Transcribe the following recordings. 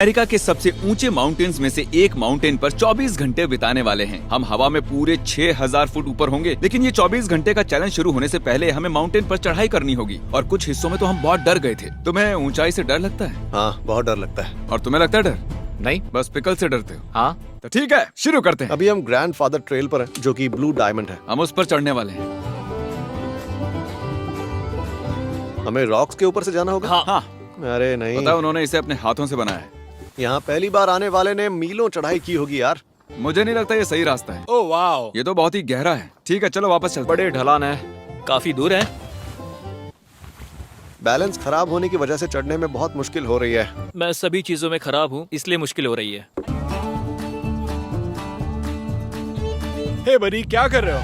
America के सबसे ऊंचे माउंटेन्स में से एक माउंटेन पर 24 घंटे बिताने वाले हैं। हम हवा में पूरे 6000 फुट ऊपर होंगे, लेकिन ये 24 घंटे का चैलेंज शुरू होने से पहले हमें माउंटेन पर चढ़ाई करनी होगी और कुछ हिस्सों में तो हम बहुत डर गए थे। तुम्हें ऊंचाई से डर लगता है? हाँ, बहुत डर लगता है। और तुम्हें लगता है डर? नहीं। बस पिकल से डरते हो? हाँ। तो ठीक है, शुरू करते हैं। अभी हम ग्रैंडफादर ट्रेल पर हैं, जो कि ब्लू डायमंड है। हम उस पर चढ़ने वाले हैं। हमें रॉक्स के ऊपर से जाना होगा। हाँ। अरे नहीं, पता है, उन्होंने इसे अपने हाथों से बनाया है। यहाँ पहली बार आने वाले ने मीलों चढ़ाई की होगी यार। मुझे नहीं लगता ये सही रास्ता है। ओह वाओ, ये तो बहुत ही गहरा है। ठीक है, चलो वापस चलते हैं। बड़े ढलान है, काफी दूर है। बैलेंस खराब होने की वजह से चढ़ने में बहुत मुश्किल हो रही है। मैं सभी चीजों में खराब हूँ, इसलिए मुश्किल हो रही है। हे बड़ी, क्या कर रहे हो?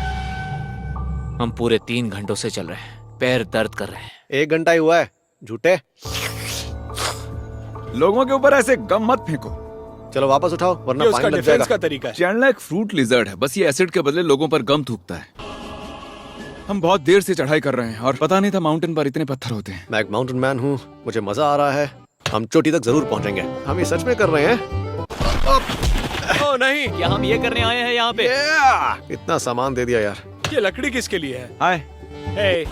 हम पूरे 3 घंटों से चल रहे हैं, पैर दर्द कर रहे हैं। 1 घंटा ही हुआ है, झूठे। लोगों के ऊपर ऐसे गम मत फेंको। चलो वापस उठाओ, वरना ये उसका फाइन लग डिफेंस जाएगा। का तरीका है। चैंडलर एक फ्रूट लिजर्ड है, बस ये एसिड के बदले लोगों पर गम थूकता है। हम बहुत देर से चढ़ाई कर रहे हैं और पता नहीं था माउंटेन पर इतने पत्थर होते हैं। मैं एक माउंटेन मैन हूँ, मुझे मजा आ रहा है। हम चोटी तक जरूर पहुँचेंगे। हम ये सच में कर रहे हैं। ओह नहीं, क्या हम ये करने आए हैं यहाँ पे? इतना सामान दे दिया यार। ये लकड़ी किसके लिए है? हाय। हे,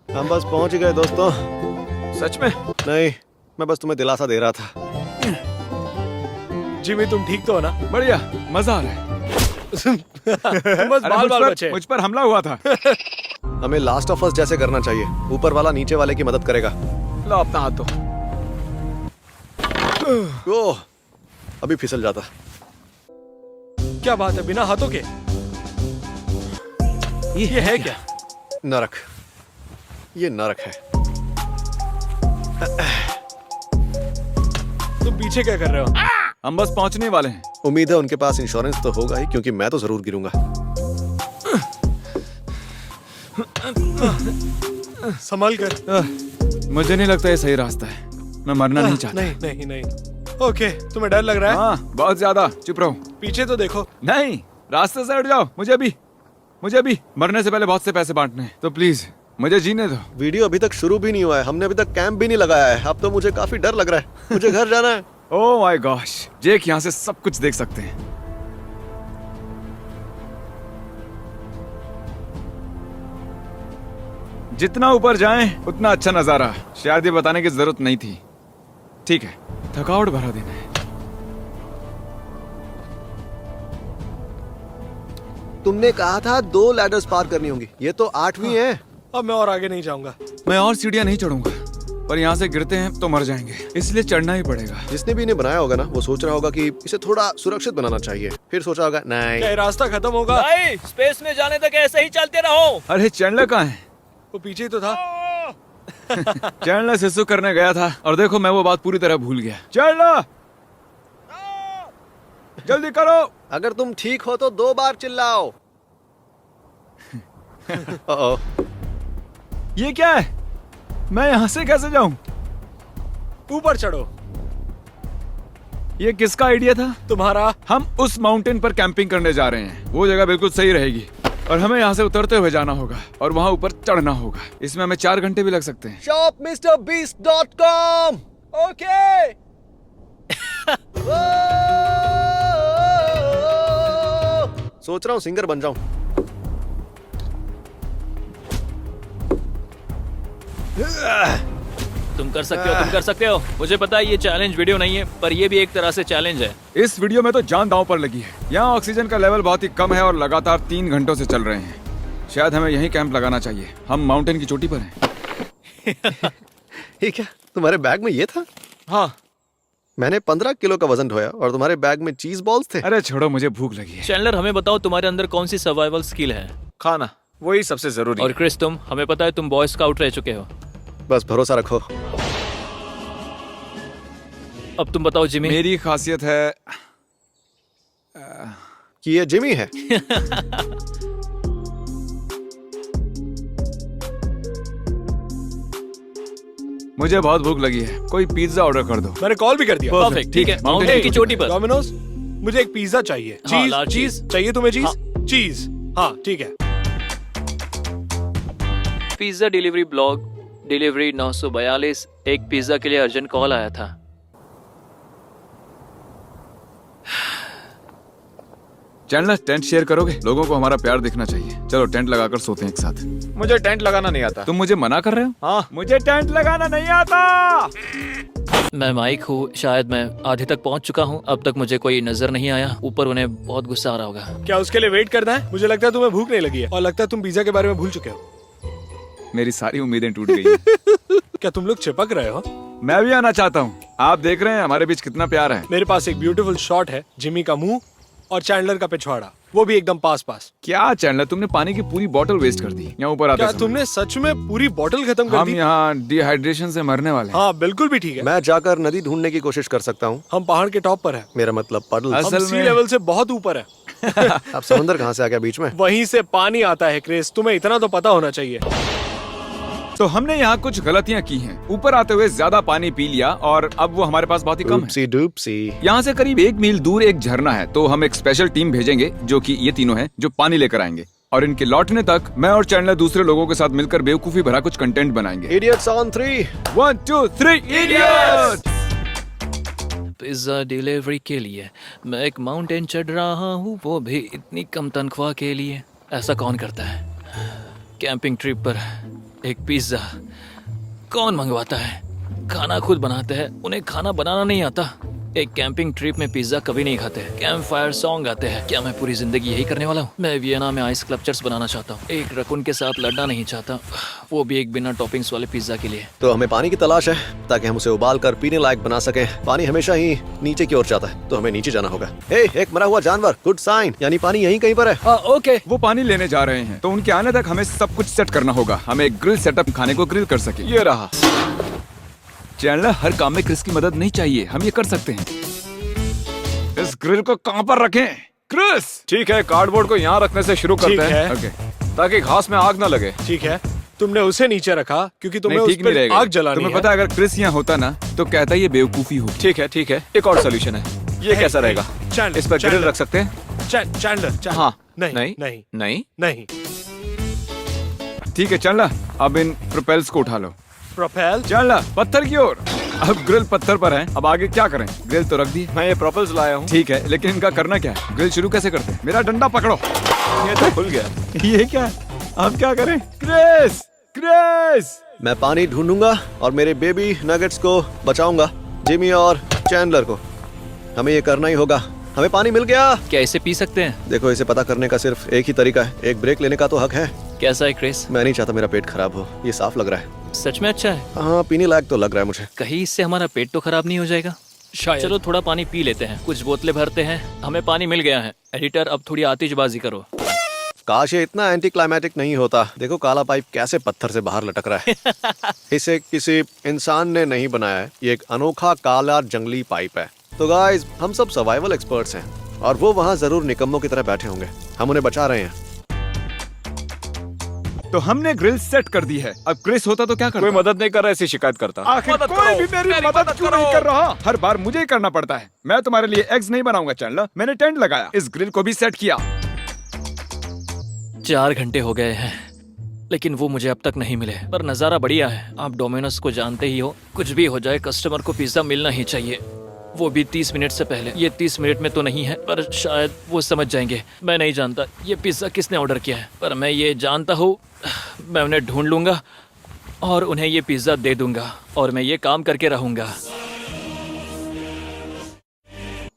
हम बस पहुँच गए दोस्तों। सच में? नहीं, मैं बस तुम्हें दिलासा दे रहा था। जिमी तुम ठीक तो हो ना? बढ़िया, मजा आ रहा है। बस अरे बाल बाल बचे। मुझ पर हमला हुआ था। हमें लास्ट ऑफ अस जैसे करना चाहिए। ऊपर वाला नीचे वाले की मदद करेगा। लो अपना हाथ दो। ओह, अभी फिसल जाता। क्या बात है, बिना हाथों के? ये है क्या? नरक। ये नरक है। तुम पीछे क्या कर रहे हो? हम बस पहुंचने वाले हैं। उम्मीद है उनके पास इंश्योरेंस तो होगा ही, क्योंकि मैं तो जरूर गिरूंगा। संभल कर। मुझे नहीं लगता ये सही रास्ता है। मैं मरना नहीं चाहता। नहीं नहीं नहीं। ओके, तुम्हें डर लग रहा है? हाँ, बहुत ज्यादा। चुप रहो। पीछे तो देखो। नहीं, रास्ते से हट जाओ। मुझे भी मरने से पहले बहुत से पैसे बांटने हैं, तो प्लीज मुझे जीने दो। वीडियो अभी तक शुरू भी नहीं हुआ है। हमने अभी तक कैंप भी नहीं लगाया है। अब तो मुझे काफी डर लग रहा है। मुझे घर जाना है। ओह माय गॉश, जेक यहाँ से सब कुछ देख सकते हैं। जितना ऊपर जाएं उतना अच्छा नजारा। शायद ये बताने की जरूरत नहीं थी। ठीक है, थकावट भरा दिन है। तुमने कहा था 2 लैडर्स पार करनी होंगी। ये तो 8वीं है। अब मैं और आगे नहीं जाऊंगा। मैं और सीढ़ियां नहीं चढ़ूंगा, पर यहाँ से गिरते हैं तो मर जाएंगे, इसलिए चढ़ना ही पड़ेगा। जिसने भी इन्हें बनाया होगा ना, वो सोच रहा होगा कि इसे थोड़ा सुरक्षित बनाना चाहिए। फिर सोचा होगा नहीं, क्या ये रास्ता खत्म होगा? भाई, स्पेस में जाने तक ऐसे ही चलते रहो। अरे चैंडलर कहाँ है? वो पीछे ही तो था। चैंडलर सिसु करने गया था और देखो मैं वो बात पूरी तरह भूल गया। चैंडलर, जल्दी करो। अगर तुम ठीक हो तो 2 बार चिल्लाओ। ओह, ये क्या है? मैं यहाँ से कैसे जाऊँ? ऊपर चढ़ो। ये किसका आइडिया था? तुम्हारा। हम उस माउंटेन पर कैंपिंग करने जा रहे हैं। वो जगह बिल्कुल सही रहेगी और हमें यहाँ से उतरते हुए जाना होगा और वहाँ ऊपर चढ़ना होगा। इसमें हमें 4 घंटे भी लग सकते हैं। shopmrbeast.com। ओके। सोच रहा हूँ सिंगर बन जाऊं। तुम कर सकते हो। मुझे पता है ये चैलेंज वीडियो नहीं है, पर ये भी एक तरह से चैलेंज है। इस वीडियो में तो जान दांव पर लगी है। यहाँ ऑक्सीजन का लेवल बहुत ही कम है और लगातार 3 घंटों से चल रहे हैं। शायद हमें यहीं कैंप लगाना चाहिए। हम माउंटेन की चोटी पर हैं। ये क्या, तुम्हारे बैग में ये था? हाँ, मैंने 15 किलो का वजन ढोया और तुम्हारे बैग में चीज बॉल्स थे। अरे छोड़ो, मुझे भूख लगी है। चैंडलर, हमें बताओ तुम्हारे अंदर कौन सी सर्वाइवल स्किल है? खाना, वही सबसे जरूरी और है। क्रिस, तुम, हमें पता है तुम बॉय स्काउट रह चुके हो। बस भरोसा रखो। अब तुम बताओ जिमी। मेरी खासियत है कि ये जिमी है। मुझे बहुत भूख लगी है, कोई पिज्जा ऑर्डर कर दो। मैंने कॉल भी कर दिया। परफेक्ट, ठीक है, माउंटेन की चोटी पर। डोमिनोज, मुझे एक पिज्जा चाहिए। हाँ, चीज, large चीज cheese। चाहिए तुम्हें? चीज, हाँ। चीज। हाँ ठीक है। Pizza delivery blog delivery 942। एक पिज्जा के लिए अर्जेंट कॉल आया था। चैंडलर, टेंट शेयर करोगे? लोगों को हमारा प्यार दिखना चाहिए। चलो टेंट लगाकर सोते हैं एक साथ। मुझे टेंट लगाना नहीं आता। तुम मुझे मना कर रहे हो? हाँ, मुझे टेंट लगाना नहीं आता। मैं माइक हूँ, शायद मैं आधे तक पहुँच चुका हूँ। अब तक मुझे कोई नजर नहीं आया। ऊपर उन्हें बहुत गुस्सा आ रहा होगा। क्या उसके लिए वेट करना है? मुझे लगता है तुम्हें भूख नहीं लगी है और लगता है तुम पिज्जा के बारे में भूल चुके हो। मेरी सारी उम्मीदें टूट गई हैं। क्या तुम लोग चिपक रहे हो? मैं भी आना चाहता हूँ। आप देख रहे हैं हमारे बीच कितना प्यार है। मेरे पास एक ब्यूटीफुल शॉट है, जिमी का मुंह और चैंडलर का पिछवाड़ा, वो भी एकदम पास पास। क्या चैंडलर, तुमने पानी की पूरी बोतल वेस्ट कर दी यहाँ ऊपर आते क्या समय। तुमने सच में पूरी बोतल खत्म कर हम दी? यहाँ डिहाइड्रेशन से मरने वाले हैं। हाँ बिल्कुल भी ठीक है। मैं जाकर नदी ढूंढने की कोशिश कर सकता हूँ। हम पहाड़ के टॉप पर है। मेरा मतलब पडल। हम असल सी में- लेवल से बहुत ऊपर है। अब समंदर कहाँ से आ गया बीच में? वहीं से पानी आता है क्रिस, तुम्हें इतना तो पता होना चाहिए। तो हमने यहाँ कुछ गलतियाँ की हैं। ऊपर आते हुए ज्यादा पानी पी लिया और अब वो हमारे पास बहुत ही कम है। डूपसी डूपसी। यहाँ से करीब 1 मील दूर एक झरना है, तो हम एक स्पेशल टीम भेजेंगे जो कि ये तीनों हैं जो पानी लेकर आएंगे। और इनके लौटने तक मैं और चैंडलर दूसरे लोगों के साथ मिलकर बेवकूफी भरा कुछ कंटेंट बनाएंगे। Idiots on 3। 1 2 3 idiot. Pizza delivery के लिए मैं एक माउंटेन चढ़ रहा हूँ, वो भी इतनी कम तनख्वाह के लिए। ऐसा कौन करता है? कैंपिंग ट्रिप पर एक पिज्जा कौन मंगवाता है? खाना खुद बनाते हैं, उन्हें खाना बनाना नहीं आता। एक कैंपिंग ट्रिप में पिज्जा कभी नहीं खाते। कैंप फायर सॉन्ग आते हैं। क्या मैं पूरी जिंदगी यही करने वाला हूँ? मैं वियना में आइस स्कल्पचर्स बनाना चाहता हूँ। एक रकुन के साथ लड़ना नहीं चाहता, वो भी एक बिना टॉपिंग्स वाले पिज्जा के लिए। तो हमें पानी की तलाश है ताकि हम उसे उबाल कर पीने लायक बना सकें। पानी हमेशा ही नीचे की ओर जाता है, तो हमें नीचे जाना होगा। एक मरा हुआ जानवर, गुड साइन, यानी पानी यहीं कहीं पर है। ओके। वो पानी लेने जा रहे हैं, तो उनके आने तक हमें सब कुछ सेट करना होगा। हमें एक ग्रिल सेटअप, खाने को ग्रिल कर सके। ये रहा। चैंडलर, हर काम में क्रिस की मदद नहीं चाहिए, हम ये कर सकते हैं। इस ग्रिल को कहाँ पर रखें? क्रिस! ठीक है, कार्डबोर्ड को यहाँ रखने से शुरू ठीक करते हैं। है। ओके। ताकि घास में आग न लगे। ठीक है, तुमने उसे नीचे रखा क्योंकि तुम्हें नहीं, उस ठीक नहीं पर रहेगा। आग जलानी तुम्हें है। पता है, अगर क्रिस यहाँ होता ना तो कहता ये बेवकूफी होगी। ठीक है, एक और सोल्यूशन है। ये Hey, कैसा hey, रहेगा? चैंडलर, इस पर ग्रिल चैंडलर। रख सकते हैं। चैंडलर। हाँ। नहीं नहीं नहीं नहीं। नहीं। ठीक है चैंडलर, अब इन प्रोपेल्स को उठा लो। प्रोपेल। चैंडलर, पत्थर की ओर। अब ग्रिल पत्थर पर है, अब आगे क्या करें? ग्रिल तो रख दी। मैं ये प्रोपेल्स लाया हूँ। ठीक है, लेकिन इनका करना क्या है? ग्रिल शुरू कैसे करते हैं? मेरा डंडा पकड़ो। ये तो खुल गया। ये क्या है? अब क्या करें? क्रिस! क्रिस! मैं पानी ढूंढूंगा और मेरे बेबी नगेट्स को बचाऊंगा, जिमी और चैंडलर को। हमें ये करना ही होगा। हमें पानी मिल गया। क्या इसे पी सकते हैं? देखो, इसे पता करने का सिर्फ एक ही तरीका है। एक ब्रेक लेने का तो हक है। कैसा है क्रिस? मैं नहीं चाहता मेरा पेट खराब हो। ये साफ लग रहा है। सच में अच्छा है। हाँ, पीने लायक तो लग रहा है मुझे। कहीं इससे हमारा पेट तो खराब नहीं हो जाएगा? शायद। चलो थोड़ा पानी पी लेते हैं। कुछ बोतलें भरते हैं। हमें पानी मिल गया है। एडिटर, अब थोड़ी आतिशबाजी करो। काश ये इतना एंटी क्लाइमेटिक नहीं होता। देखो काला पाइप कैसे पत्थर से बाहर लटक रहा है। इसे किसी इंसान ने नहीं बनाया है। ये एक अनोखा काला जंगली पाइप है। तो गाइस, हम सब सर्वाइवल एक्सपर्ट्स हैं और वो वहाँ जरूर निकम्मों की तरह बैठे होंगे। हम उन्हें बचा रहे हैं। तो हमने ग्रिल सेट कर दी है। अब क्रिस होता तो क्या करता? कोई मदद नहीं कर रहा, ऐसी शिकायत करता। आखिर कोई भी मेरी मदद क्यों नहीं कर रहा? हर बार मुझे ही करना पड़ता है। मैं तुम्हारे लिए एग्स नहीं बनाऊंगा चैंडलर। मैंने टेंट लगाया, इस ग्रिल को भी सेट किया। 4 घंटे हो गए हैं, लेकिन वो मुझे अब तक नहीं मिले। पर नज़ारा बढ़िया है। आप डोमिनोज को जानते ही हो, कुछ भी हो जाए कस्टमर को पिज्जा मिलना ही चाहिए, वो भी 30 मिनट से पहले। ये 30 मिनट में तो नहीं है, पर शायद वो समझ जाएंगे। मैं नहीं जानता ये पिज्जा किसने ऑर्डर किया है, पर मैं ये जानता हूँ, मैं उन्हें ढूंढ लूंगा और उन्हें ये पिज्जा दे दूंगा और मैं ये काम करके रहूंगा।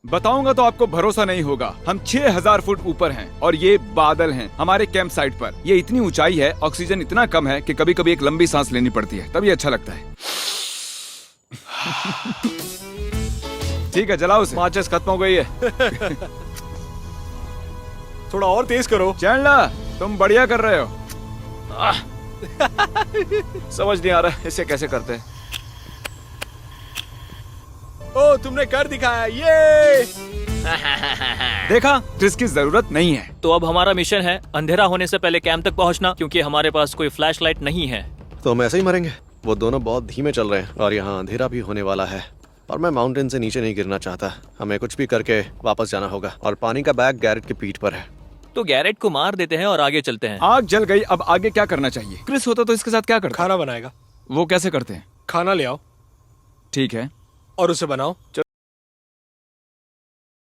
बताऊंगा तो आपको भरोसा नहीं होगा। हम 6000 फुट ऊपर हैं और ये बादल हैं हमारे कैंप साइट पर। ये इतनी ऊंचाई है, ऑक्सीजन इतना कम है कि कभी कभी एक लंबी सांस लेनी पड़ती है, तभी अच्छा लगता है। ठीक है, जलाओ उसे। माचिस खत्म हो गई है। थोड़ा और तेज करो। चैंडलर, तुम बढ़िया कर रहे हो। समझ नहीं आ रहा इसे कैसे करते हैं। ओ, तुमने कर दिखाया। ये देखा, क्रिस की जरूरत नहीं है। तो अब हमारा मिशन है अंधेरा होने से पहले कैंप तक पहुंचना, क्योंकि हमारे पास कोई फ्लैशलाइट नहीं है। तो हम ऐसे ही मरेंगे। वो दोनों बहुत धीमे चल रहे हैं और यहाँ अंधेरा भी होने वाला है और मैं माउंटेन से नीचे नहीं गिरना चाहता। हमें कुछ भी करके वापस जाना होगा और पानी का बैग गैरेट की पीठ पर है। तो गैरेट को मार देते हैं और आगे चलते हैं। आग जल गई, अब आगे क्या करना चाहिए? क्रिस होता तो इसके साथ क्या करता? खाना बनाएगा। वो कैसे करते हैं? खाना ले आओ ठीक है। और उसे बनाओ।